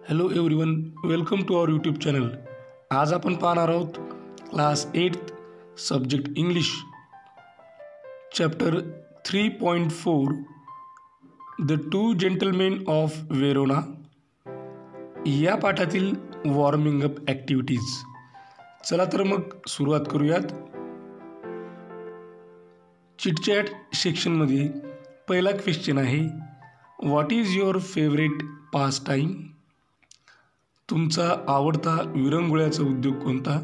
Hello everyone, welcome to our YouTube channel. आज आपण पाहणार आहोत class 8 subject English chapter 3.4 the two gentlemen of Verona या पाठातील वॉर्मिंग अप ॲक्टिव्हिटीज. चला तर मग सुरुवात करूयात. चिटचॅट सेक्शनमध्ये पहिला क्वेश्चन आहे, what is your favourite pass time? तुमचा आवडता विरंगुळ्याचा उद्योग कोणता?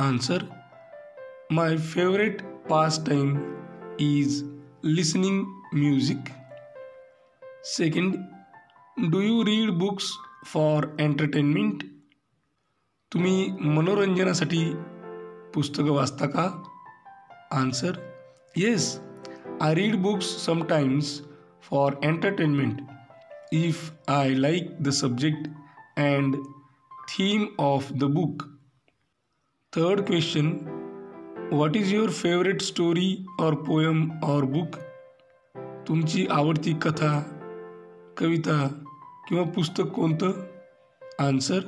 Answer, my favourite pass time is listening music. Second, do you read books for entertainment? तुम्ही मनोरंजनासाठी पुस्तकं वाचता का? Answer, yes, I read books sometimes for entertainment if I like the subject and theme of the book. Third question, what is your favorite story or poem or book? तुमची आवडती कथा, कविता किंवा पुस्तक कोणतं? Answer,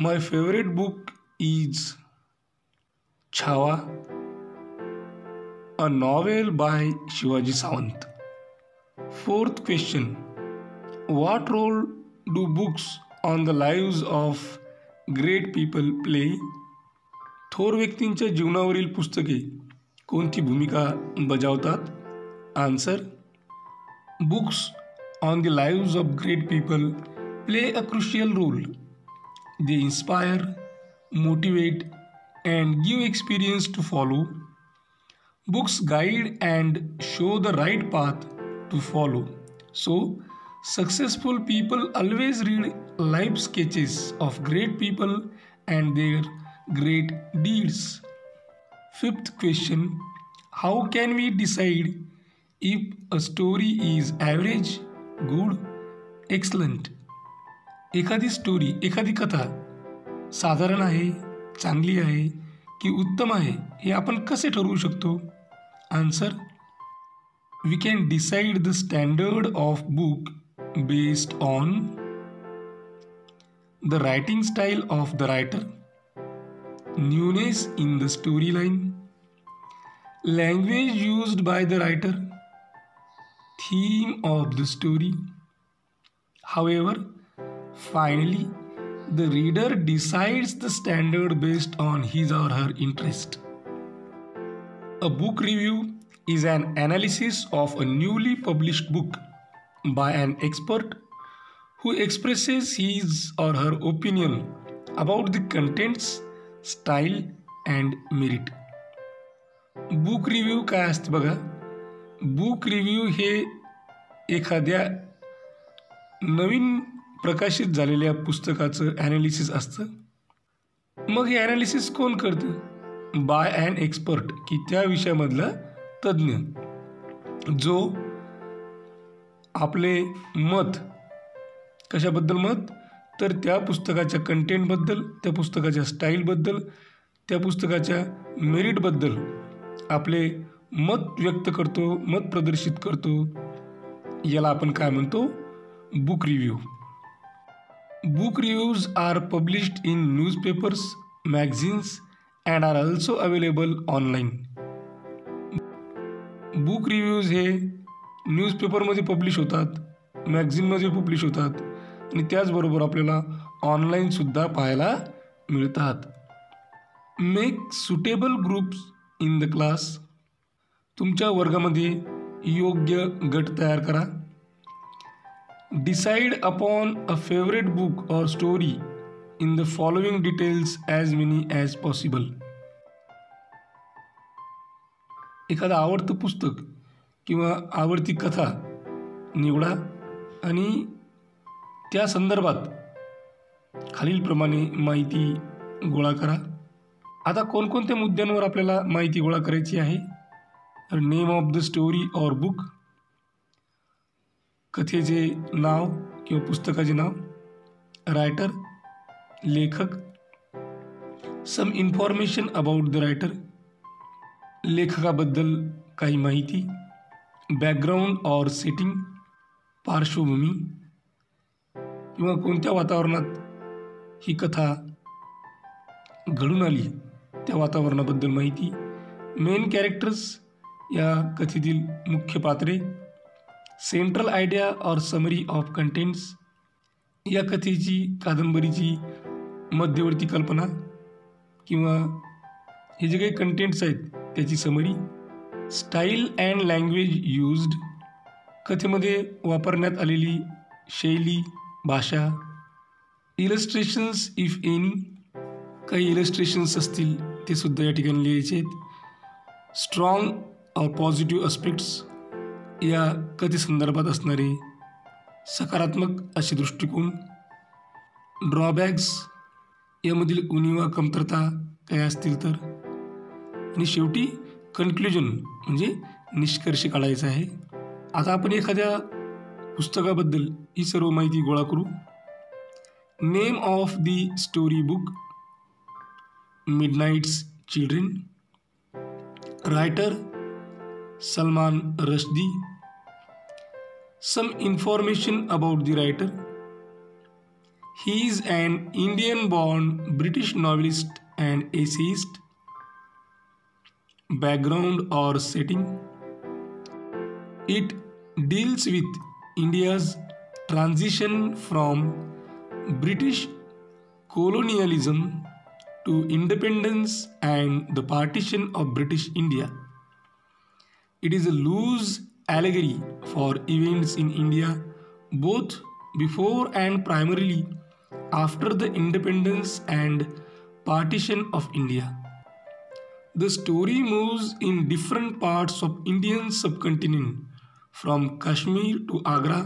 my favorite book is Chhava, a novel by Shivaji Sawant. Fourth question, what role do books on the lives of great people play? थोर व्यक्तींच्या जीवनावरील पुस्तके कोणती भूमिका बजावतात? Answer, books on the lives of great people play a crucial role. They inspire, motivate and give experience to follow. Books guide and show the right path to follow. So successful people always read life sketches of great people and their great deeds. Fifth question, how can we decide if a story is average, good, excellent? एखादी story, एखादी कथा साधारण आहे, चांगली आहे की उत्तम आहे हे आपण कसे ठरवू शकतो? Answer, we can decide the standard of book based on the writing style of the writer, newness in the storyline, language used by the writer, theme of the story. However, finally, the reader decides the standard based on his or her interest. A book review is an analysis of a newly published book by an expert who expresses his or her opinion about the contents, style and merit. Book review काय असते बघा. Book review हे एखाद्या नवीन प्रकाशित झालेल्या पुस्तकाचं analysis असतं. मग हे ॲनालिसिस कोण करतं? बाय ॲन एक्सपर्ट, की त्या विषयामधला तज्ज्ञ जो आपले मत, कशाबद्दल मत? तर त्या पुस्तकाच्या कंटेंटबद्दल, त्या पुस्तकाच्या स्टाईलबद्दल, त्या पुस्तकाच्या मेरिटबद्दल आपले मत व्यक्त करतो, मत प्रदर्शित करतो. याला आपण काय म्हणतो? Book review. Book reviews are published in newspapers, magazines and are also available online. Book reviews हे न्यूजपेपरमध्ये पब्लिश होतात, मॅगझिनमध्ये पब्लिश होतात आणि त्याचबरोबर आपल्याला ऑनलाईनसुद्धा पाहायला मिळतात. Make suitable groups in the class. तुमच्या वर्गामध्ये योग्य गट तयार करा. Decide upon a favourite book or story in the following details as many as possible. एखादं आवडतं पुस्तक किंवा आवडती कथा निवडा आणि त्या संदर्भात खालीलप्रमाणे माहिती गोळा करा. आता कोणकोणत्या मुद्द्यांवर आपल्याला माहिती गोळा करायची आहे? तर name of the story or book, कथेचे नाव किंवा पुस्तकाचे नाव, रायटर लेखक, some information about the writer लेखकाबद्दल काही माहिती, बॅकग्राऊंड और सेटिंग पार्श्वभूमी, किंवा कोणत्या वातावरणात ही कथा घडून आली त्या वातावरणाबद्दल माहिती, मेन कॅरेक्टर्स या कथेतील मुख्य पात्रे, सेंट्रल आयडिया और समरी ऑफ कंटेंट्स या कथेची कादंबरीची मध्यवर्ती कल्पना किंवा हे जे काही कंटेंट्स आहेत त्याची summary, style and language used कथेमध्ये वापरण्यात आलेली शैली, भाषा, इलस्ट्रेशन्स इफ एनी काही इलस्ट्रेशन्स असतील ते सुद्धा या ठिकाणी लिहायचे आहेत, स्ट्रॉंग और पॉझिटिव्ह अस्पेक्ट्स या कथेसंदर्भात असणारे सकारात्मक असे दृष्टिकोन, ड्रॉबॅक्स यामधील उणिवा कमतरता काय असतील तर, आणि शेवटी कन्क्ल्युजन म्हणजे निष्कर्ष काढायचा आहे. आता आपण एखाद्या पुस्तकाबद्दल ही सर्व माहिती गोळा करू. Name of the story book, Midnights children. Writer Salman Rushdie. Some information about the writer. He is an Indian-born British novelist and essayist. Background or setting. It deals with India's transition from British colonialism to independence and the partition of British India. It is a loose allegory for events in India both before and primarily after the independence and partition of India. The story moves in different parts of Indian subcontinent from Kashmir to Agra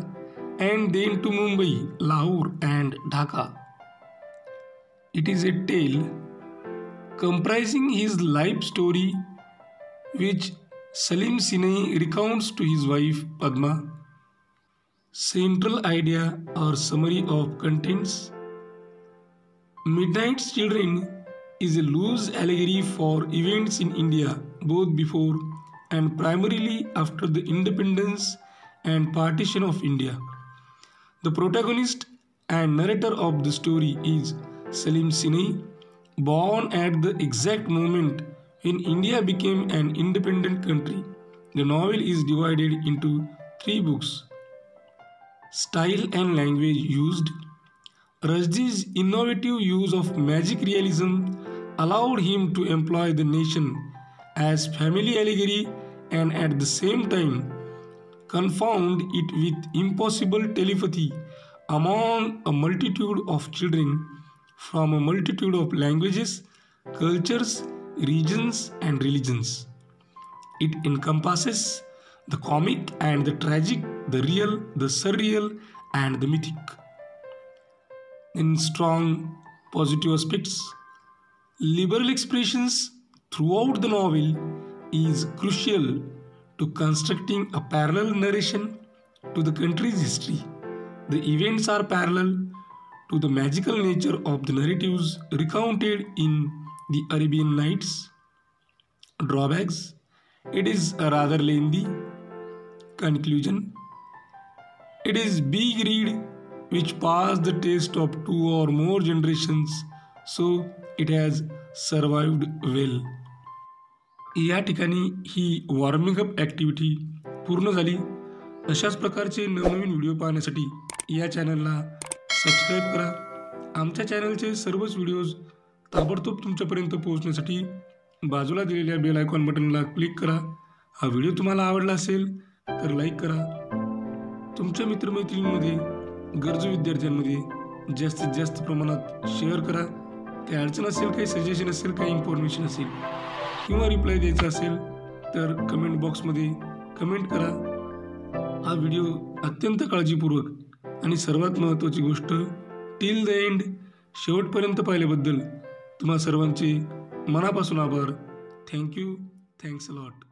and then to Mumbai, Lahore and Dhaka. It is a tale comprising his life story which Salim Sinai recounts to his wife Padma. Central idea or summary of contents. Midnight's Children is a loose allegory for events in India both before and primarily after the independence and partition of India. The protagonist and narrator of the story is Salim Sinai, born at the exact moment when India became an independent country. The novel is divided into 3 books. Style and language used. Rushdie's innovative use of magic realism allowed him to employ the nation as family allegory and at the same time confound it with impossible telepathy among a multitude of children from a multitude of languages, cultures, regions and religions. It encompasses the comic and the tragic, the real, the surreal and the mythic. In strong positive aspects, liberal expressions throughout the novel is crucial to constructing a parallel narration to the country's history. The events are parallel to the magical nature of the narratives recounted in The Arabian Nights. Drawbacks. It is a rather lengthy. Conclusion. It is big read which passed the test of 2 or more generations, so it has survived well. या ठिकाणी ही warming up activity पूर्ण झाली. अशाच प्रकारचे नवनवीन video पाहण्यासाठी या चॅनलला सबस्क्राईब करा. आमच्या चॅनलचे सर्वच व्हिडिओज ताबडतोब तुमच्यापर्यंत पोहोचण्यासाठी बाजूला दिलेल्या बेल आयकॉन बटनला क्लिक करा. हा व्हिडिओ तुम्हाला आवडला असेल तर लाईक करा. तुमच्या मित्रमैत्रिणींमध्ये गरजू विद्यार्थ्यांमध्ये जास्तीत जास्त प्रमाणात शेअर करा. काही अडचण असेल, काही सजेशन असेल, काही इन्फॉर्मेशन असेल किंवा रिप्लाय द्यायचा असेल तर कमेंट बॉक्समध्ये कमेंट करा. हा व्हिडिओ अत्यंत काळजीपूर्वक आणि सर्वात महत्त्वाची गोष्ट टिल द एंड शेवटपर्यंत पाहिल्याबद्दल तुम्हा सर्वांचे मनापासून आभार. थँक्यू. Thanks a lot.